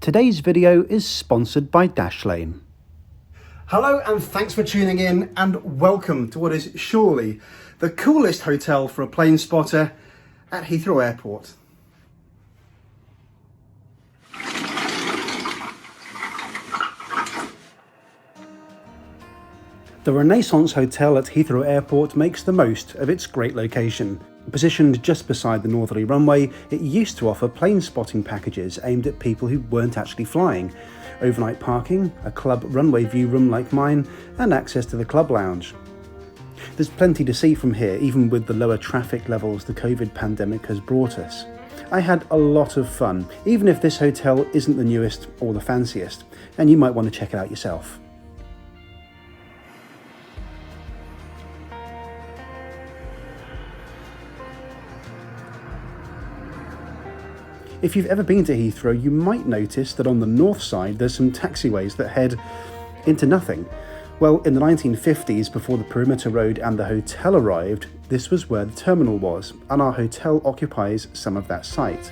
Today's video is sponsored by Dashlane. Hello and thanks for tuning in and welcome to what is surely the coolest hotel for a plane spotter at Heathrow Airport. The Renaissance Hotel at Heathrow Airport makes the most of its great location. Positioned just beside the northerly runway, it used to offer plane spotting packages aimed at people who weren't actually flying, overnight parking, a club runway view room like mine, and access to the club lounge. There's plenty to see from here, even with the lower traffic levels the COVID pandemic has brought us. I had a lot of fun, even if this hotel isn't the newest or the fanciest, and you might want to check it out yourself. If you've ever been to Heathrow, you might notice that on the north side there's some taxiways that head into nothing. Well, in the 1950s, before the perimeter road and the hotel arrived, this was where the terminal was, and our hotel occupies some of that site.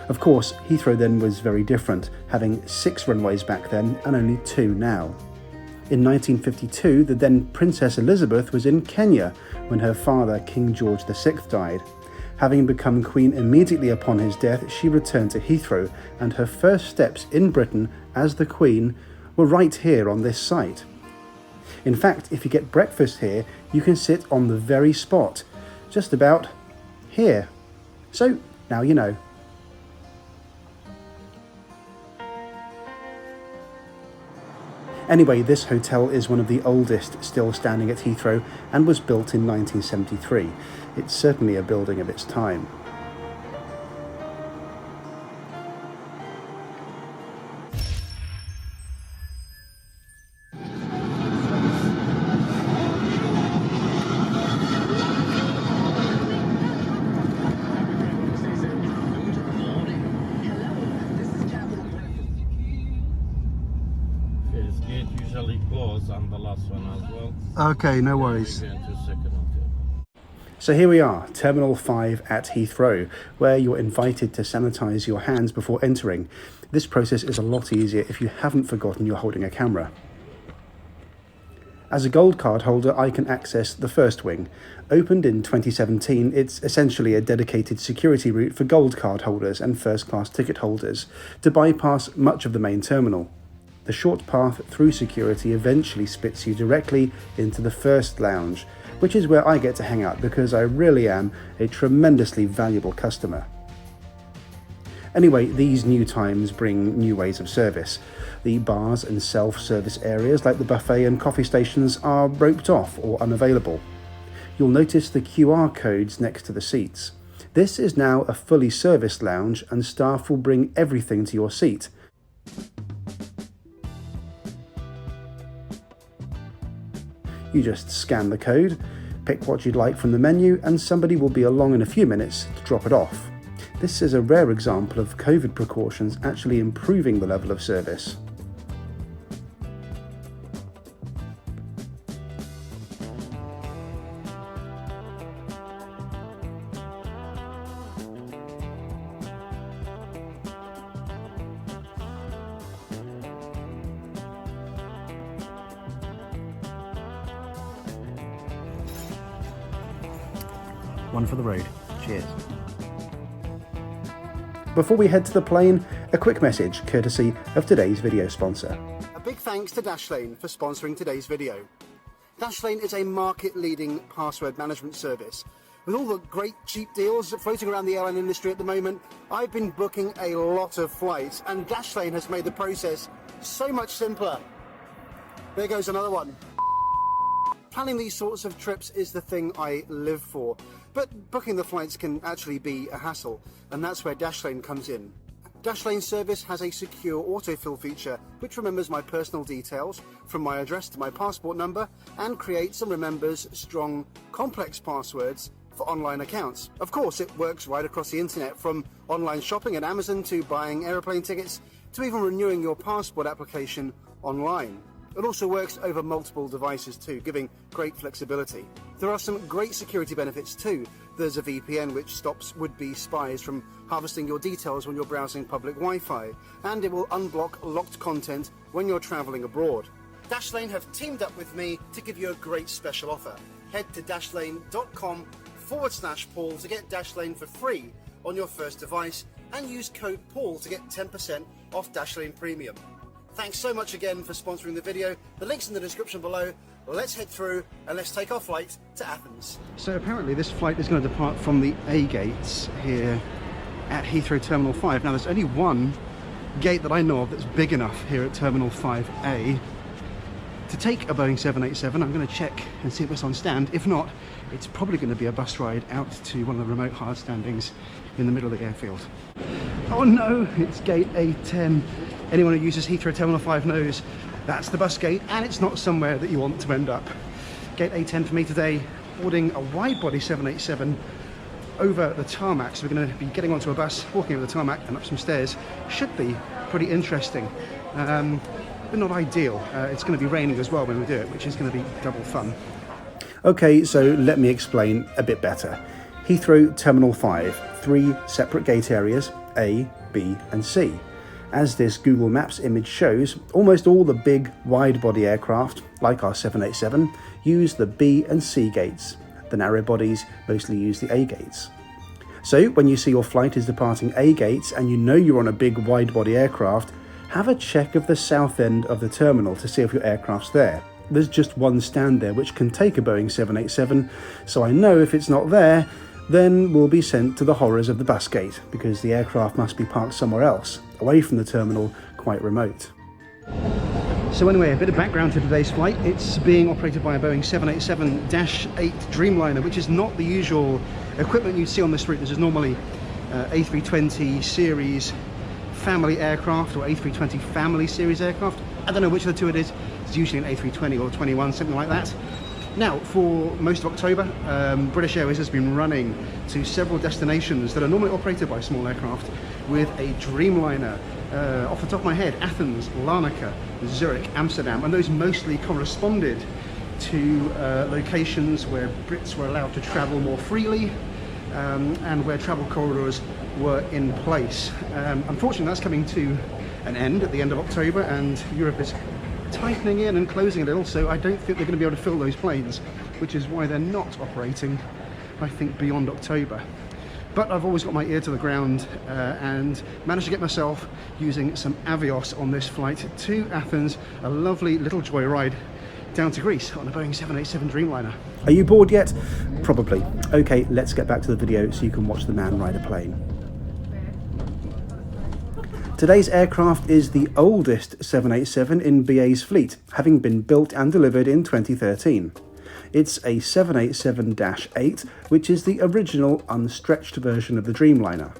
Of course, Heathrow then was very different, having 6 runways back then and only 2 now. In 1952, the then Princess Elizabeth was in Kenya when her father, King George VI, died. Having become Queen immediately upon his death, she returned to Heathrow, and her first steps in Britain as the Queen were right here on this site. In fact, if you get breakfast here, you can sit on the very spot, just about here. So, now you know. Anyway, this hotel is one of the oldest still standing at Heathrow and was built in 1973. It's certainly a building of its time. Usually close on the last one as well. Okay, no worries. So here we are, Terminal 5 at Heathrow, where you're invited to sanitize your hands before entering. This process is a lot easier if you haven't forgotten you're holding a camera. As a gold card holder, I can access the first wing. Opened in 2017, it's essentially a dedicated security route for gold card holders and first-class ticket holders to bypass much of the main terminal. The short path through security eventually spits you directly into the first lounge, which is where I get to hang out because I really am a tremendously valuable customer. Anyway, these new times bring new ways of service. The bars and self-service areas like the buffet and coffee stations are roped off or unavailable. You'll notice the QR codes next to the seats. This is now a fully serviced lounge and staff will bring everything to your seat. You just scan the code, pick what you'd like from the menu, and somebody will be along in a few minutes to drop it off. This is a rare example of COVID precautions actually improving the level of service. One for the road. Cheers. Before we head to the plane, a quick message courtesy of today's video sponsor. A big thanks to Dashlane for sponsoring today's video. Dashlane is a market-leading password management service. With all the great cheap deals floating around the airline industry at the moment, I've been booking a lot of flights, and Dashlane has made the process so much simpler. There goes another one. Planning these sorts of trips is the thing I live for, but booking the flights can actually be a hassle, and that's where Dashlane comes in. Dashlane service has a secure autofill feature which remembers my personal details from my address to my passport number and creates and remembers strong, complex passwords for online accounts. Of course, it works right across the internet, from online shopping at Amazon to buying aeroplane tickets to even renewing your passport application online. It also works over multiple devices too, giving great flexibility. There are some great security benefits too. There's a VPN which stops would-be spies from harvesting your details when you're browsing public Wi-Fi, and it will unblock locked content when you're travelling abroad. Dashlane have teamed up with me to give you a great special offer. Head to dashlane.com/Paul to get Dashlane for free on your first device, and use code Paul to get 10% off Dashlane Premium. Thanks so much again for sponsoring the video. The link's in the description below. Let's head through and let's take our flight to Athens. So apparently this flight is going to depart from the A gates here at Heathrow Terminal 5. Now there's only one gate that I know of that's big enough here at Terminal 5A to take a Boeing 787. I'm going to check and see if it's on stand. If not, it's probably going to be a bus ride out to one of the remote hard standings in the middle of the airfield. Oh no, it's gate A10. Anyone who uses Heathrow Terminal 5 knows that's the bus gate, and it's not somewhere that you want to end up. Gate A10 for me today, boarding a wide-body 787 over the tarmac. So we're going to be getting onto a bus, walking over the tarmac and up some stairs. Should be pretty interesting, but not ideal. It's going to be raining as well when we do it, which is going to be double fun. Okay, so let me explain a bit better. Heathrow Terminal 5, 3 separate gate areas, A, B and C. As this Google Maps image shows, almost all the big wide-body aircraft, like our 787, use the B and C gates. The narrow bodies mostly use the A gates. So when you see your flight is departing A gates and you know you're on a big wide-body aircraft, have a check of the south end of the terminal to see if your aircraft's there. There's just one stand there which can take a Boeing 787, so I know if it's not there, then we'll be sent to the horrors of the bus gate, because the aircraft must be parked somewhere else, away from the terminal, quite remote. So anyway, a bit of background to today's flight. It's being operated by a Boeing 787-8 Dreamliner, which is not the usual equipment you'd see on this route. This is normally A320 series family aircraft or A320 family series aircraft. I don't know which of the two it is. It's usually an A320 or 21, something like that. Now, for most of October, British Airways has been running to several destinations that are normally operated by small aircraft with a Dreamliner. Off the top of my head, Athens, Larnaca, Zurich, Amsterdam, and those mostly corresponded to locations where Brits were allowed to travel more freely and where travel corridors were in place. Unfortunately, that's coming to an end at the end of October, and Europe is tightening in and closing a little, so I don't think they're going to be able to fill those planes, which is why they're not operating, I think, beyond October. But I've always got my ear to the ground and managed to get myself using some Avios on this flight to Athens, a lovely little joyride down to Greece on a Boeing 787 Dreamliner. Are you bored yet? Probably. Okay, let's get back to the video so you can watch the man ride a plane. Today's aircraft is the oldest 787 in BA's fleet, having been built and delivered in 2013. It's a 787-8, which is the original unstretched version of the Dreamliner.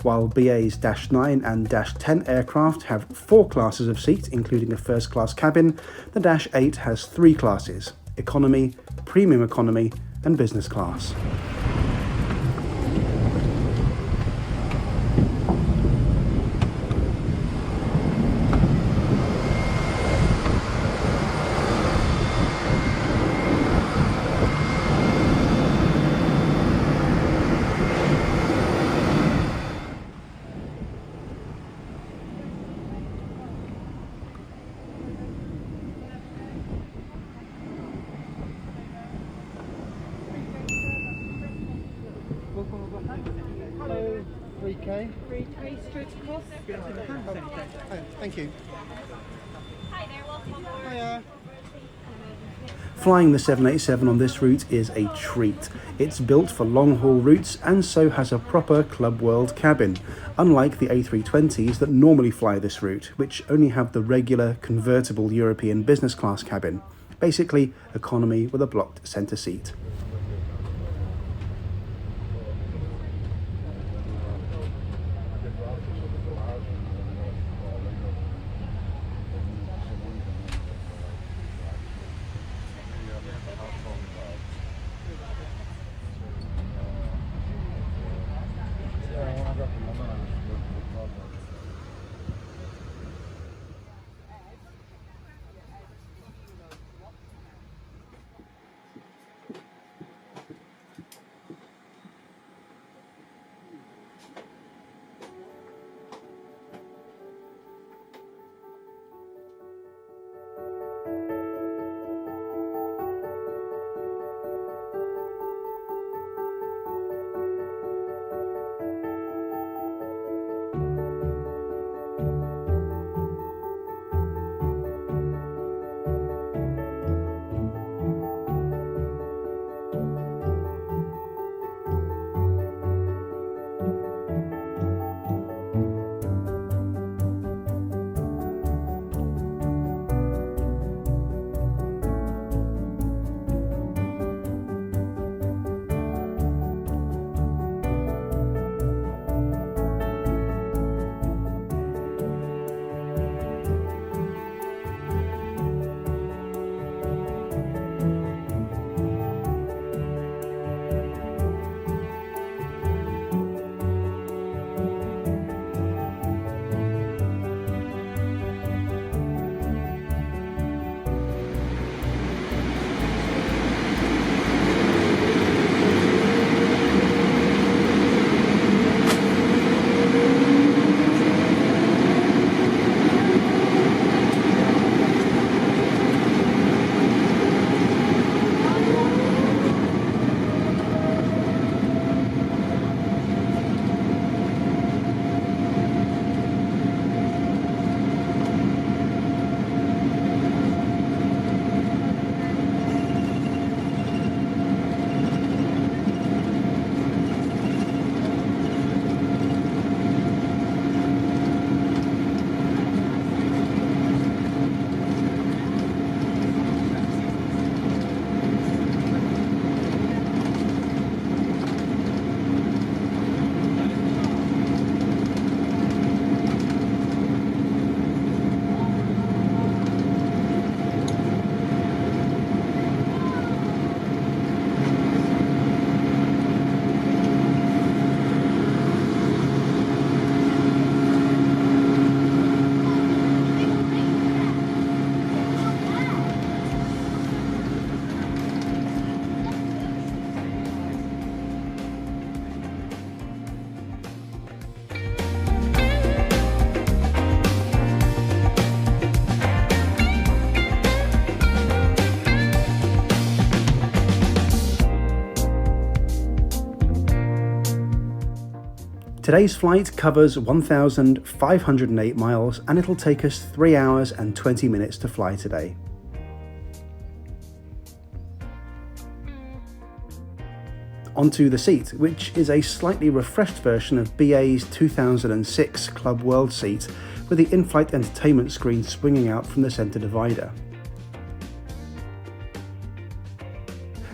While BA's -9 and -10 aircraft have 4 classes of seat, including a first-class cabin, the -8 has 3 classes: economy, premium economy and business class. Hello, 3K. 3K straight across. Oh, thank you. Hi there, welcome. Hiya. Flying the 787 on this route is a treat. It's built for long-haul routes and so has a proper Club World cabin, unlike the A320s that normally fly this route, which only have the regular convertible European business class cabin, basically economy with a blocked centre seat. Today's flight covers 1,508 miles and it'll take us 3 hours and 20 minutes to fly today. Onto the seat, which is a slightly refreshed version of BA's 2006 Club World seat with the in-flight entertainment screen swinging out from the centre divider.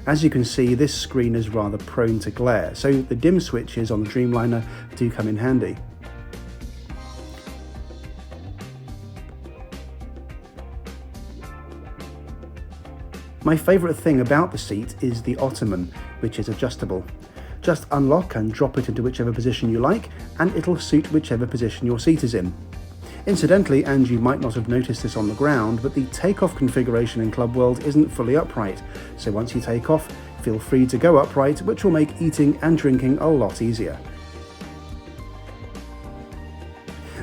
As you can see, this screen is rather prone to glare, so the dim switches on the Dreamliner do come in handy. My favourite thing about the seat is the ottoman, which is adjustable. Just unlock and drop it into whichever position you like, and it'll suit whichever position your seat is in. Incidentally, and you might not have noticed this on the ground, but the takeoff configuration in Club World isn't fully upright, so once you take off, feel free to go upright, which will make eating and drinking a lot easier.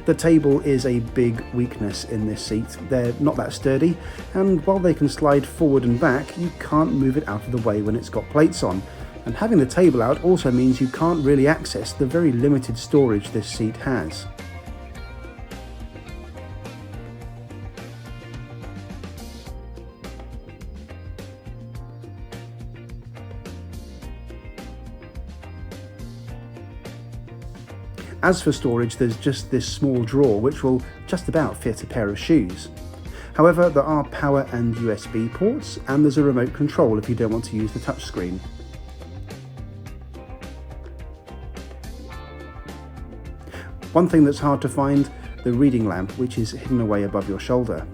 The table is a big weakness in this seat. They're not that sturdy, and while they can slide forward and back, you can't move it out of the way when it's got plates on. And having the table out also means you can't really access the very limited storage this seat has. As for storage, there's just this small drawer which will just about fit a pair of shoes. However, there are power and USB ports, and there's a remote control if you don't want to use the touchscreen. One thing that's hard to find, the reading lamp, which is hidden away above your shoulder.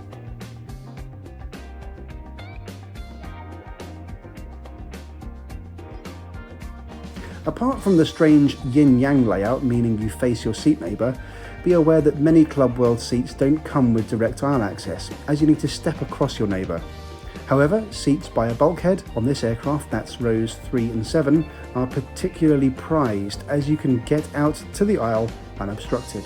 Apart from the strange yin-yang layout, meaning you face your seat neighbour, be aware that many Club World seats don't come with direct aisle access, as you need to step across your neighbour. However, seats by a bulkhead on this aircraft, that's rows 3 and 7, are particularly prized as you can get out to the aisle unobstructed.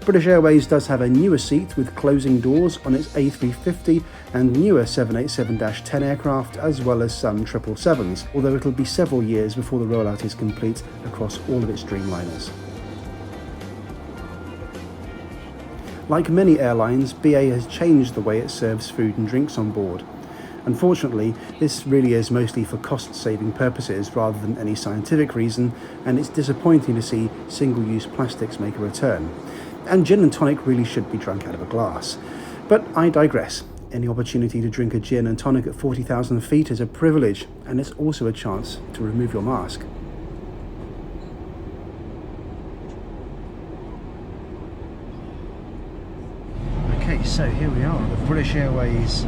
British Airways does have a newer seat with closing doors on its A350 and newer 787-10 aircraft, as well as some 777s, although it'll be several years before the rollout is complete across all of its Dreamliners. Like many airlines, BA has changed the way it serves food and drinks on board. Unfortunately, this really is mostly for cost-saving purposes rather than any scientific reason, and it's disappointing to see single-use plastics make a return. And gin and tonic really should be drunk out of a glass. But I digress. Any opportunity to drink a gin and tonic at 40,000 feet is a privilege, and it's also a chance to remove your mask. Okay, so here we are, the British Airways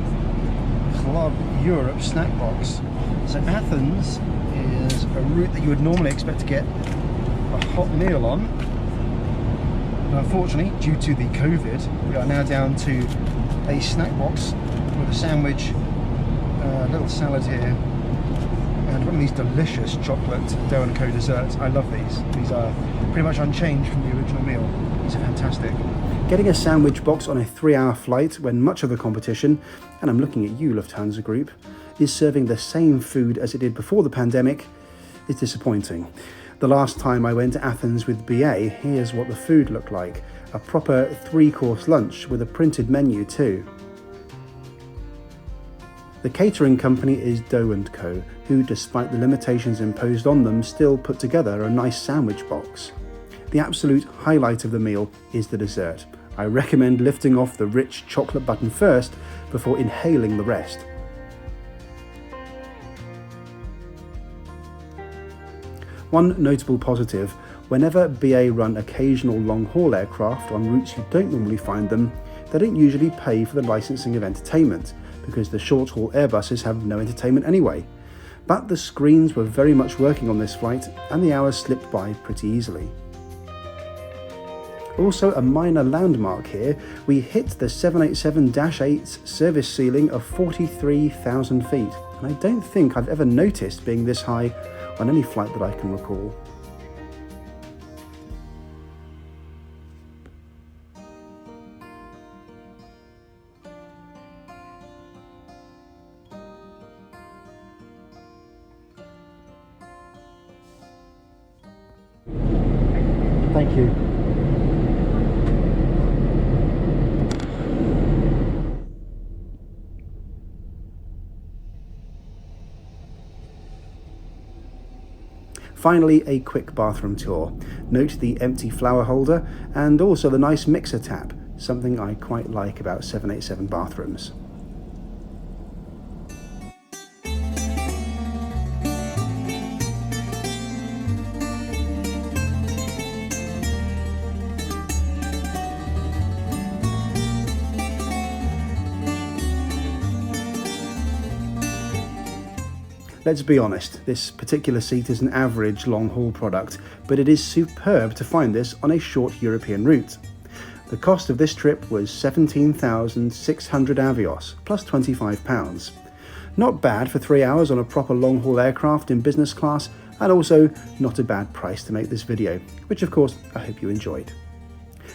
Club Europe snack box. So Athens is a route that you would normally expect to get a hot meal on. But unfortunately, due to the COVID, we are now down to a snack box with a sandwich, a little salad here, and one of these delicious chocolate dough and co desserts. I love these. These are pretty much unchanged from the original meal. These are fantastic. Getting a sandwich box on a 3-hour flight when much of the competition, and I'm looking at you Lufthansa Group, is serving the same food as it did before the pandemic is disappointing. The last time I went to Athens with BA, here's what the food looked like. A proper 3-course lunch with a printed menu too. The catering company is Dough & Co, who, despite the limitations imposed on them, still put together a nice sandwich box. The absolute highlight of the meal is the dessert. I recommend lifting off the rich chocolate button first before inhaling the rest. One notable positive, whenever BA run occasional long-haul aircraft on routes you don't normally find them, they don't usually pay for the licensing of entertainment, because the short-haul Airbuses have no entertainment anyway. But the screens were very much working on this flight, and the hours slipped by pretty easily. Also, a minor landmark here, we hit the 787-8's service ceiling of 43,000 feet, and I don't think I've ever noticed being this high on any flight that I can recall. Thank you. Finally, a quick bathroom tour. Note the empty flower holder and also the nice mixer tap, something I quite like about 787 bathrooms. Let's be honest, this particular seat is an average long-haul product, but it is superb to find this on a short European route. The cost of this trip was 17,600 Avios, plus £25. Not bad for 3 hours on a proper long-haul aircraft in business class, and also not a bad price to make this video, which of course I hope you enjoyed.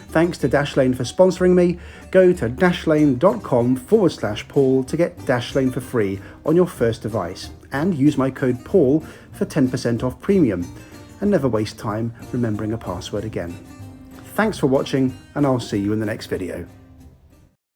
Thanks to Dashlane for sponsoring me. Go to dashlane.com/Paul to get Dashlane for free on your first device, and use my code Paul for 10% off premium, and never waste time remembering a password again. Thanks for watching, and I'll see you in the next video.